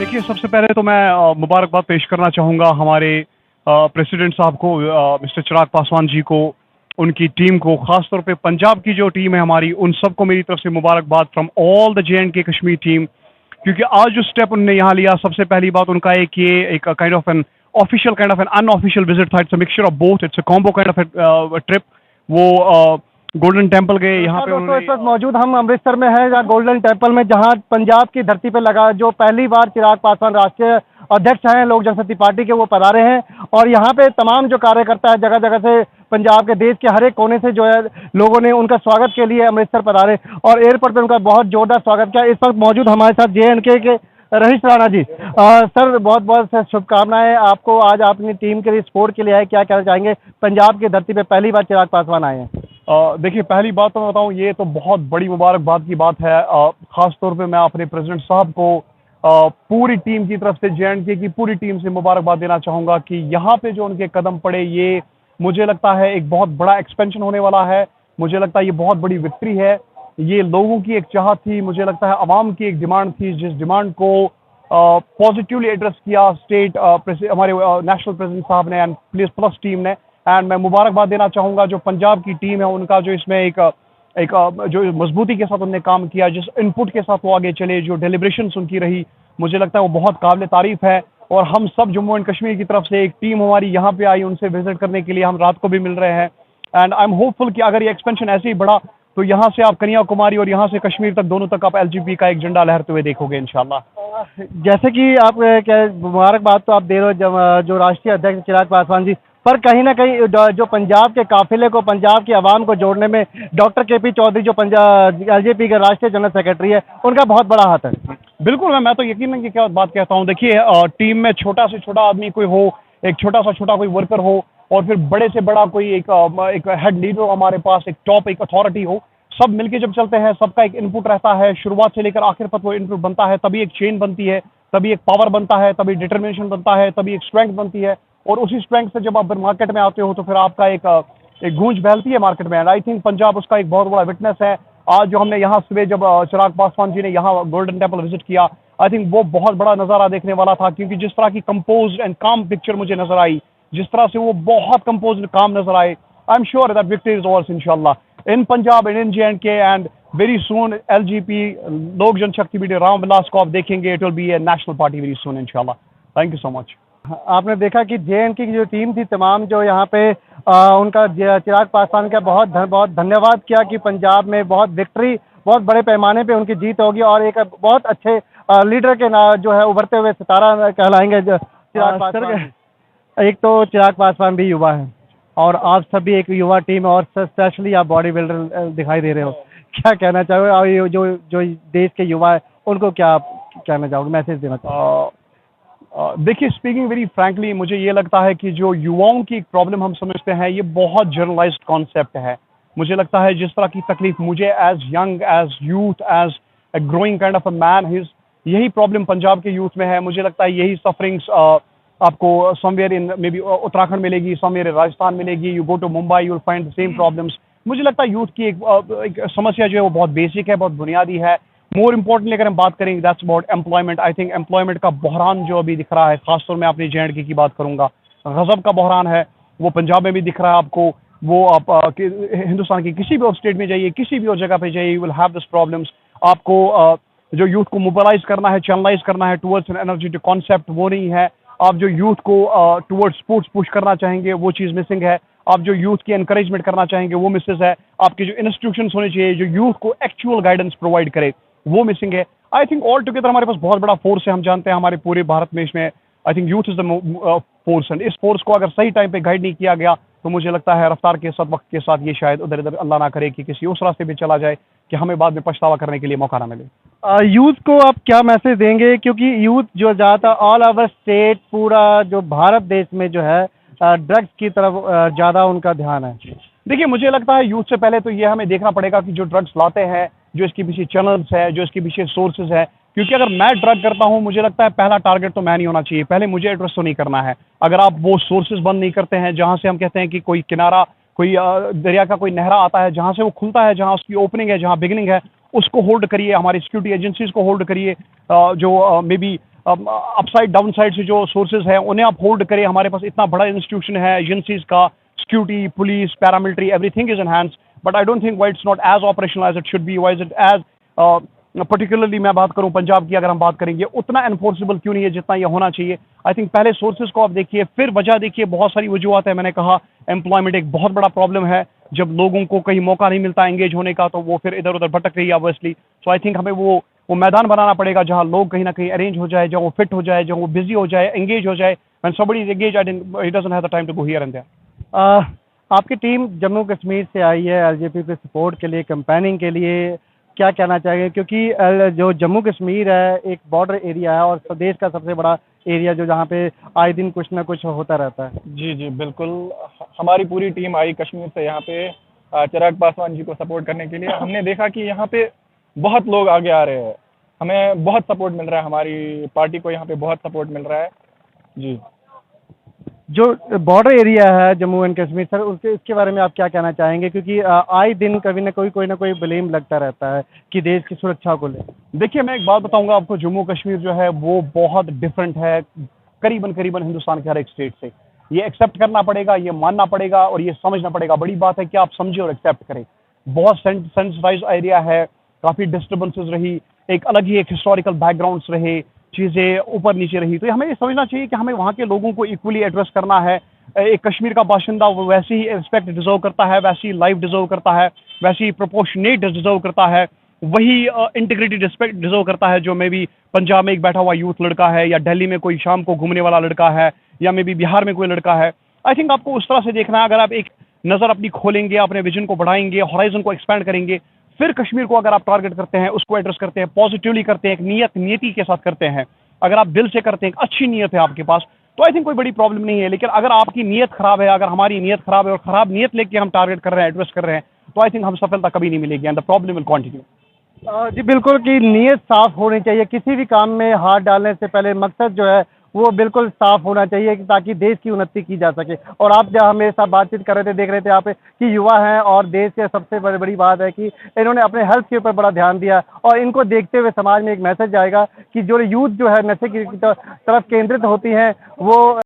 देखिए, सबसे पहले तो मैं मुबारकबाद पेश करना चाहूँगा हमारे प्रेसिडेंट साहब को, मिस्टर चिराग पासवान जी को, उनकी टीम को, ख़ास तौर पे पंजाब की जो टीम है हमारी, उन सबको मेरी तरफ से मुबारकबाद from all the J and K Kashmir team. क्योंकि आज जो स्टेप उन्होंने यहाँ लिया, सबसे पहली बात उनका एक kind of an official kind of an unofficial visit था। It's a mixture of both, it's a combo kind of trip. वो गोल्डन टेम्पल गए, यहाँ पे दोस्तों, इस उन्होंने वक्त मौजूद हम अमृतसर में हैं, जहाँ गोल्डन टेम्पल में, जहाँ पंजाब की धरती पे लगा, जो पहली बार चिराग पासवान राष्ट्रीय अध्यक्ष हैं लोक जनशक्ति पार्टी के, वो पधारे हैं। और यहाँ पे तमाम जो कार्यकर्ता है, जगह जगह से, पंजाब के देश के हर एक कोने से जो है, लोगों ने उनका स्वागत के लिए अमृतसर पधारे और एयरपोर्ट पे उनका बहुत जोरदार स्वागत किया। इस वक्त मौजूद हमारे साथ जे-एंड-के के रहीश राणा जी। सर, बहुत बहुत शुभकामनाएं आपको, आज आप अपनी टीम के लिए सपोर्ट के लिए आए, क्या कहना चाहेंगे? पंजाब की धरती पे पहली बार चिराग पासवान आए हैं। देखिए, पहली बात तो मैं बताऊं, ये तो बहुत बड़ी मुबारकबाद की बात है। खास तौर पे मैं अपने प्रेसिडेंट साहब को पूरी टीम की तरफ से, जे-एंड-के की पूरी टीम से मुबारकबाद देना चाहूँगा कि यहाँ पे जो उनके कदम पड़े, ये मुझे लगता है एक बहुत बड़ा एक्सपेंशन होने वाला है। मुझे लगता है ये बहुत बड़ी विक्ट्री है। ये लोगों की एक चाहत थी, मुझे लगता है अवाम की एक डिमांड थी, जिस डिमांड को पॉजिटिवली एड्रेस किया हमारे नेशनल प्रेसिडेंट साहब ने एंड प्लस टीम ने। एंड मैं मुबारकबाद देना चाहूँगा जो पंजाब की टीम है उनका, जो इसमें जो मजबूती के साथ उन्होंने काम किया, जिस इनपुट के साथ वो आगे चले, जो डेलिब्रेशंस उनकी रही, मुझे लगता है वो बहुत काबिल तारीफ है। और हम सब जम्मू एंड कश्मीर की तरफ से एक टीम हमारी यहाँ पे आई उनसे विजिट करने के लिए, हम रात को भी मिल रहे हैं। एंड आई एम होपफुल कि अगर ये एक्सपेंशन ऐसे ही बढ़ा तो यहाँ से आप कन्याकुमारी और यहाँ से कश्मीर तक, दोनों तक आप एलजीपी का एक झंडा लहरते हुए देखोगे इंशाल्लाह। जैसे कि आप क्या मुबारकबाद तो आप दे रहे हो, जब जो राष्ट्रीय अध्यक्ष चिराग पासवान जी, पर कहीं ना कहीं जो पंजाब के काफिले को, पंजाब की आवाम को जोड़ने में डॉक्टर के पी चौधरी, जो पंजाब एलजेपी के राष्ट्रीय जनरल सेक्रेटरी है, उनका बहुत बड़ा हाथ है। बिल्कुल, मैं तो यकीनन की क्या बात कहता हूँ। देखिए, टीम में छोटा से छोटा आदमी कोई हो, एक छोटा सा छोटा कोई वर्कर हो, और फिर बड़े से बड़ा कोई एक हेड लीडर हो हमारे पास, एक टॉप एक अथॉरिटी हो, सब मिलके जब चलते हैं, सबका एक इनपुट रहता है, शुरुआत से लेकर आखिर तक वो इनपुट बनता है, तभी एक चेन बनती है, तभी एक पावर बनता है, तभी डिटर्मिनेशन बनता है, तभी एक स्ट्रेंथ बनती है। और उसी स्ट्रेंथ से जब आप मार्केट में आते हो तो फिर आपका एक गूंज फैलती है मार्केट में। एंड आई थिंक पंजाब उसका एक बहुत बड़ा विटनेस है। आज जो हमने यहाँ सुबह जब चिराग पासवान जी ने यहाँ गोल्डन टेम्पल विजिट किया, आई थिंक वो बहुत बड़ा नज़ारा देखने वाला था, क्योंकि जिस तरह की कंपोज एंड काम पिक्चर मुझे नजर आई, जिस तरह से वो बहुत कंपोज एंड काम नजर आए, I am sure that victory is overs इंशाल्लाह in Punjab and in J and K. And very soon LGP, Lok Janshakti Party, Ramvilas को आप देखेंगे, it will be a national party very soon इंशाल्लाह। Thank you so much. आपने देखा कि जे-एंड-के की जो टीम थी तमाम, जो यहाँ पे उनका चिराग पासवान का बहुत धन्यवाद किया कि पंजाब में बहुत विक्ट्री, बहुत बड़े पैमाने पे उनकी जीत होगी और एक बहुत अच्छे लीडर के जो है उभरते हुए सितारा कहलाएंगे चिराग पासवान। एक तो चिराग पासवान भी युवा है और आप सभी एक युवा टीम, और स्पेशली आप बॉडी बिल्डर दिखाई दे रहे हो, क्या कहना चाहोगे? और ये जो जो देश के युवा है उनको क्या आप कहना चाहोगे, मैसेज देना चाहोगे? देखिए, स्पीकिंग वेरी फ्रैंकली, मुझे ये लगता है कि जो युवाओं की प्रॉब्लम हम समझते हैं, ये बहुत जनरलाइज्ड कॉन्सेप्ट है। मुझे लगता है जिस तरह की तकलीफ मुझे as young, as youth, as a growing kind of a man, his यही प्रॉब्लम पंजाब के यूथ में है। मुझे लगता है यही सफरिंग्स आपको somewhere in maybe Uttarakhand मिलेगी, समवेयर राजस्थान मिलेगी, you go to Mumbai, you will find the same problems. मुझे लगता है यूथ की एक समस्या जो है वो बहुत बेसिक है, बहुत बुनियादी है। मोर इम्पोर्टेंटली अगर हम बात करेंगे, that's about employment. I think employment का बहरान जो अभी दिख रहा है, खासतौर में अपनी जे-एंड-के की बात करूंगा, गजब का बहरान है, वो पंजाब में भी दिख रहा है आपको। वो आप हिंदुस्तान की किसी भी और स्टेट में जाइए, किसी भी और जगह पे जाइए, you will have this problems. आपको जो यूथ को मोबिलाइज करना है, चैनलाइज करना है टुवर्ड्स एन एनर्जेटिक कॉन्सेप्ट, वो नहीं है। आप जो यूथ को टुवर्ड्स स्पोर्ट्स पुश करना चाहेंगे, वो चीज़ मिसिंग है। आप जो यूथ की एनकरेजमेंट करना चाहेंगे, वो मिसेस है। आपके जो इंस्टीट्यूशंस होने चाहिए जो यूथ को एक्चुअल गाइडेंस प्रोवाइड करे, वो मिसिंग है। आई थिंक ऑल टुगेदर हमारे पास बहुत बड़ा फोर्स है। हम जानते हैं हमारे पूरे भारत में इसमें I think youth is the force, and इस फोर्स को अगर सही टाइम पे गाइड नहीं किया गया तो मुझे लगता है रफ्तार के साथ, वक्त के साथ, ये शायद उधर इधर अल्लाह ना करे कि किसी उस रास्ते पे चला जाए कि हमें बाद में पछतावा करने के लिए मौका ना मिले। यूथ को आप क्या मैसेज देंगे? क्योंकि यूथ जो ज़्यादा ऑल ओवर स्टेट, पूरा जो भारत देश में जो है ड्रग्स की तरफ ज़्यादा उनका ध्यान है। देखिए, मुझे लगता है यूथ से पहले तो ये हमें देखना पड़ेगा कि जो ड्रग्स लाते हैं, जो इसके पीछे चैनल्स है, जो इसके पीछे सोर्सेज है। क्योंकि अगर मैं ड्रग करता हूं, मुझे लगता है पहला टारगेट तो मैं नहीं होना चाहिए, पहले मुझे एड्रेस तो नहीं करना है। अगर आप वो सोर्सेज बंद नहीं करते हैं जहां से हम कहते हैं कि कोई किनारा, कोई दरिया का कोई नहरा आता है, जहां से वो खुलता है, जहां उसकी ओपनिंग है, जहां बिगिनिंग है, उसको होल्ड करिए। हमारी सिक्योरिटी एजेंसीज को होल्ड करिए, जो may be upside down side से जो सोर्सेज हैं उन्हें आप होल्ड करें। हमारे पास इतना बड़ा इंस्टीट्यूशन है, एजेंसीज का, security, police, paramilitary, everything is in hands, but I don't think why it's not as operational as it should be, why is it as particularly मैं बात करूं पंजाब की, अगर हम बात करेंगे उतना एनफोर्सेबल क्यों नहीं है जितना ये होना चाहिए। आई थिंक पहले सोर्सेज को आप देखिए, फिर वजह देखिए। बहुत सारी वजूहत है, मैंने कहा एम्प्लॉयमेंट एक बहुत बड़ा प्रॉब्लम है। जब लोगों को कहीं मौका नहीं मिलता एंगेज होने का तो वो फिर इधर उधर भटक रही है ऑब्वियसली। सो आई थिंक हमें वो मैदान बनाना पड़ेगा जहां लोग कहीं ना कहीं अरेंज हो जाए, जहां वो फिट हो जाए, जहां वो बिजी हो जाए, एंगेज हो जाए। When somebody is engaged, he doesn't have the time to go here and there. आपकी टीम जम्मू कश्मीर से आई है एलजेपी के सपोर्ट के लिए, कैंपेनिंग के लिए, क्या कहना चाहेंगे? क्योंकि जो जम्मू कश्मीर है एक बॉर्डर एरिया है और देश का सबसे बड़ा एरिया जो जहाँ पे आए दिन कुछ ना कुछ होता रहता है। जी जी बिल्कुल। हमारी पूरी टीम आई कश्मीर से यहाँ पे चिराग पासवान जी को सपोर्ट करने के लिए। हमने देखा कि यहाँ पे बहुत लोग आगे आ रहे हैं, हमें बहुत सपोर्ट मिल रहा है, हमारी पार्टी को यहाँ पे बहुत सपोर्ट मिल रहा है। जी, जो बॉर्डर एरिया है जम्मू एंड कश्मीर सर, उसके इसके बारे में आप क्या कहना चाहेंगे? क्योंकि आए दिन कभी ना कोई ब्लेम लगता रहता है कि देश की सुरक्षा को ले। देखिए, मैं एक बात बताऊंगा आपको, जम्मू कश्मीर जो है वो बहुत डिफरेंट है करीबन करीबन हिंदुस्तान के हर एक स्टेट से। ये एक्सेप्ट करना पड़ेगा, ये मानना पड़ेगा और ये समझना पड़ेगा। बड़ी बात है कि आप समझे और एक्सेप्ट करें। बहुत सेंसिटाइज एरिया है, काफ़ी डिस्टर्बेंसेस रही, एक अलग ही एक हिस्टोरिकल बैकग्राउंड्स रहे, चीज़ें ऊपर नीचे रही। तो हमें ये समझना चाहिए कि हमें वहाँ के लोगों को इक्वली एड्रेस करना है। एक कश्मीर का बाशिंदा वो वैसी ही रिस्पेक्ट डिजर्व करता है, वैसी लाइफ डिजर्व करता है, वैसी प्रोपोर्शनेट डिजर्व करता है, वही इंटीग्रिटी रिस्पेक्ट डिजर्व करता है जो मे बी पंजाब में एक बैठा हुआ यूथ लड़का है, या दिल्ली में कोई शाम को घूमने वाला लड़का है, या मे बी बिहार में कोई लड़का है। आई थिंक आपको उस तरह से देखना है। अगर आप एक नज़र अपनी खोलेंगे, अपने विजन को बढ़ाएंगे, हॉराइजन को एक्सपैंड करेंगे, फिर कश्मीर को अगर आप टारगेट करते हैं, उसको एड्रेस करते हैं, पॉजिटिवली करते हैं, एक नियति के साथ करते हैं, अगर आप दिल से करते हैं, एक अच्छी नीयत है आपके पास, तो आई थिंक कोई बड़ी प्रॉब्लम नहीं है। लेकिन अगर आपकी नीयत खराब है, अगर हमारी नीयत खराब है और खराब नीयत लेके हम टारगेट कर रहे हैं, एड्रेस कर रहे हैं, तो आई थिंक हम सफलता कभी नहीं मिलेगी and the problem will continue. जी बिल्कुल, कि नीयत साफ होनी चाहिए। किसी भी काम में हाथ डालने से पहले मकसद जो है वो बिल्कुल साफ होना चाहिए ताकि देश की उन्नति की जा सके। और आप जब हमें साथ बातचीत कर रहे थे, देख रहे थे आप कि युवा हैं और देश के सबसे बड़ी बात है कि इन्होंने अपने हेल्थ के ऊपर बड़ा ध्यान दिया, और इनको देखते हुए समाज में एक मैसेज आएगा कि जो यूथ जो है नशे की तरफ केंद्रित होती हैं वो